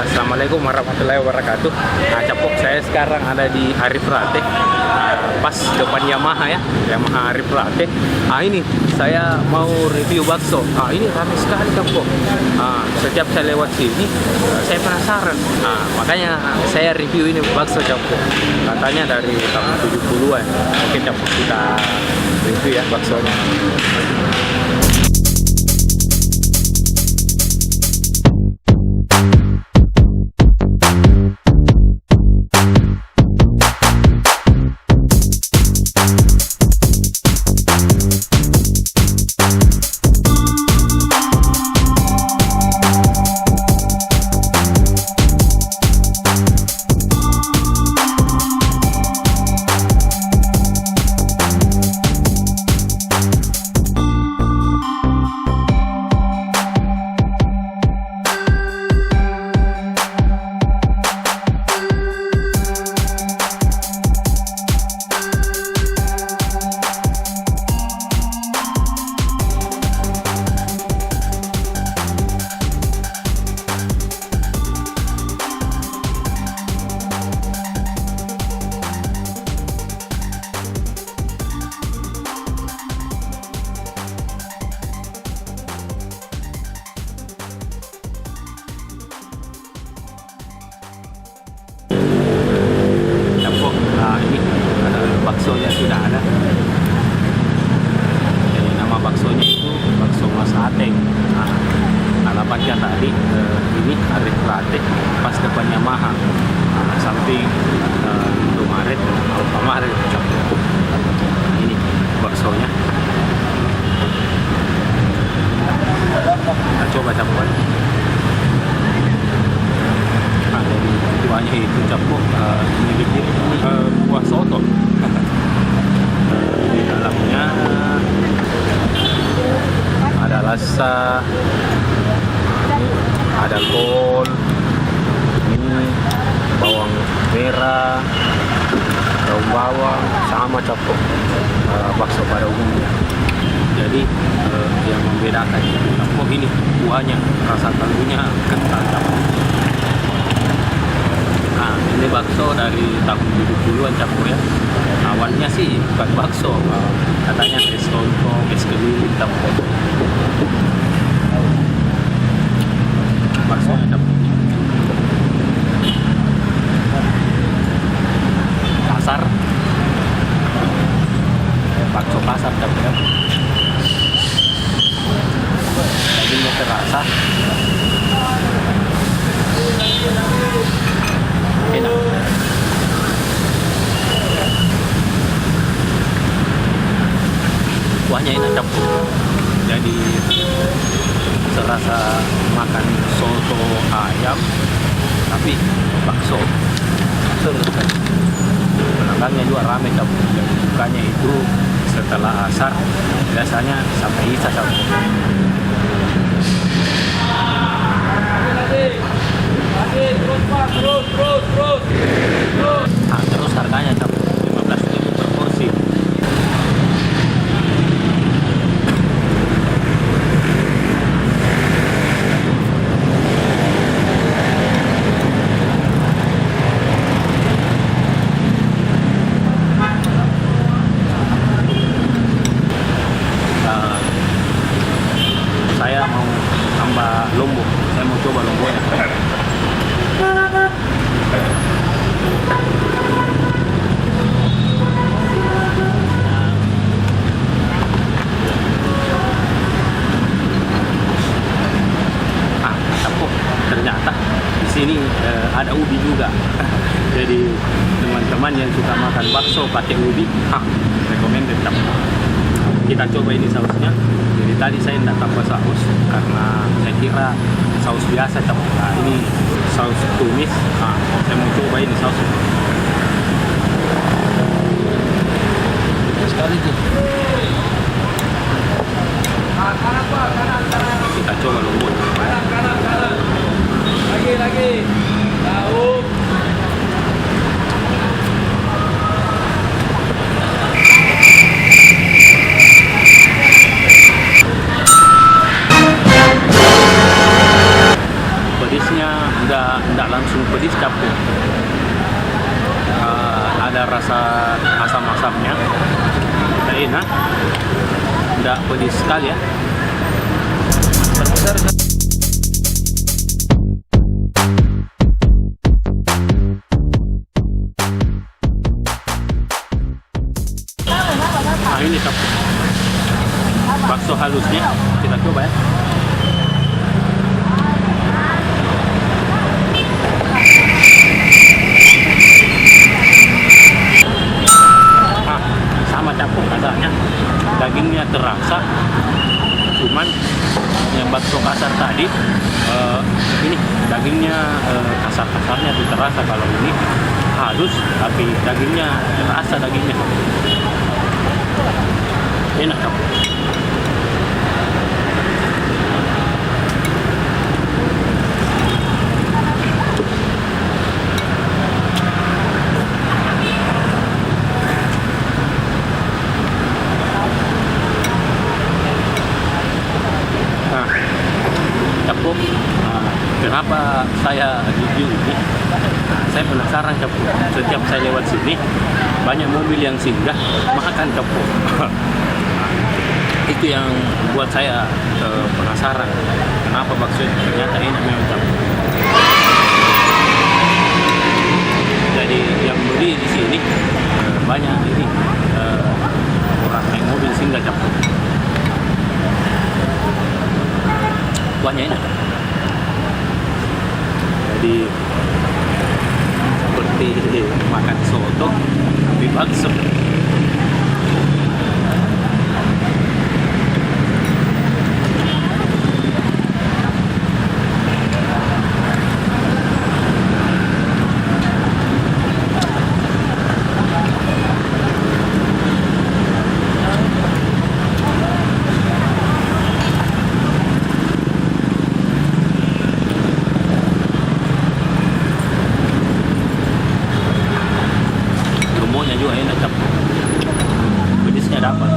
Assalamualaikum warahmatullahi wabarakatuh. Nah, Capok, saya sekarang ada di Arif Rate, pas depan Yamaha ya, Yamaha Arif Rate. Ini saya mau review bakso. Ini ramai sekali Capok. Setiap saya lewat sini, saya penasaran. Makanya saya review ini bakso Capok. Katanya dari tahun 70-an. Oke Capok, kita review ya baksonya. Baksonya sudah ada. Jadi nama baksonya itu bakso Mas Ateng. Alamatnya tadi ini Arif Rate, pas depan Yamaha, samping Indomaret, Alfamaret. Ini baksonya. Kita coba campuran. Jadi kuahnya itu Capok mirip kuah soto. Di dalamnya ada lasa, ada kol, ini bawang merah, daun bawang, sama Capok bakso pada umumnya. Jadi yang membedakan Capok ini kuahnya, rasa kaldunya kental Capok. Ini bakso dari tahun 70-an Capok ya. Awalnya sih bukan bakso, katanya es lontong, es keliling Capok. Baksonya Capok. Kasar. Bakso kasar Capok ya. Dagingnya terasa. Enak. Kuahnya enak Capok. Jadi serasa makan soto ayam tapi bakso. Seru sekali. Pelanggannya juga rame Capok. Jadi bukanya itu setelah asar, biasanya sampai isya Capok. Terus harganya Capok 15.000 per porsi. Saya mau tambah lombok. Saya mau coba lomboknya. Ternyata di sini ada ubi juga. Jadi teman-teman yang suka makan bakso pakai ubi, recommended Capok. Kita coba ini sausnya. Jadi tadi saya tidak tambah saus karena saya kira saus biasa Capok. Nah, ini saus tumis. Saya mau coba ini saus. Sekali tuh. Kita coba lombok. ลagi tahu capung. Ada rasa asam-asamnya, enak, tidak pedis sekali ya. Terbesar. Nah ini capung, bakso halusnya kita coba ya. Sama capung rasanya, dagingnya terasa, cuman yang bakso kasar tadi ini dagingnya kasar-kasarnya itu terasa, kalau ini halus tapi dagingnya terasa, dagingnya enak capung. Kenapa saya review ini? Saya penasaran capung. Setiap saya lewat sini, banyak mobil yang singgah makan capung. Itu yang buat saya penasaran. Kenapa bakso ternyata enak memang capung. Jadi yang beli di sini banyak ini orang naik mobil singgah capung. Kuahnya enak. Jadi seperti makan soto tapi bakso. Juga enak capung, pedisnya dapat.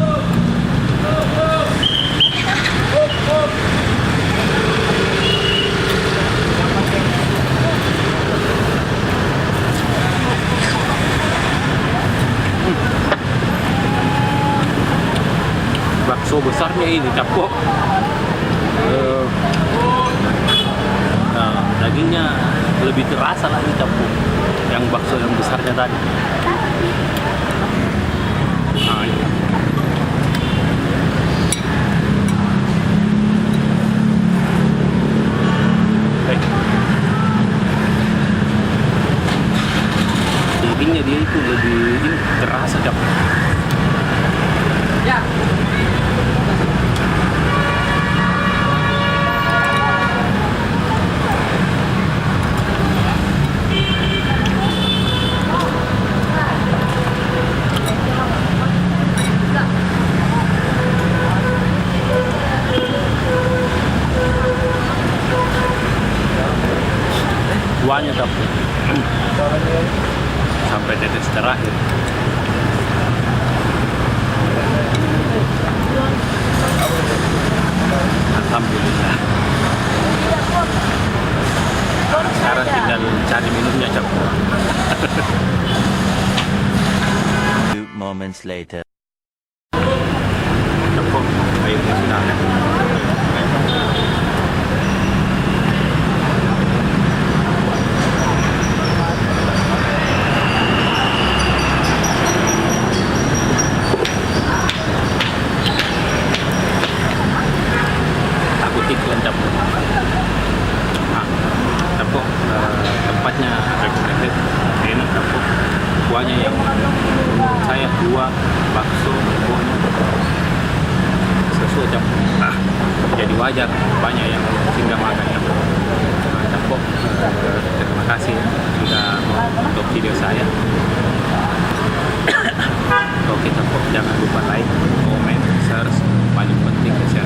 Bakso besarnya ini capung, dagingnya lebih terasa lagi capung, yang bakso yang besarnya tadi. Nah, ini. Dagingnya dia itu lebih ini terasa capung. Ya. Kuahnya capung sampai tetes terakhir. Alhamdulillah. Sekarang tinggal cari minumnya capung. Few moments later. Capung, airnya sudah ada. Tempatnya recommended, enak capung. Kuahnya yang menurut saya kuah bakso kuahnya sesuai capung. Jadi wajar banyak yang singgah makan capung. Capung, terima kasih sudah menonton video saya. Oke capung, jangan lupa like, comment, share, paling penting share.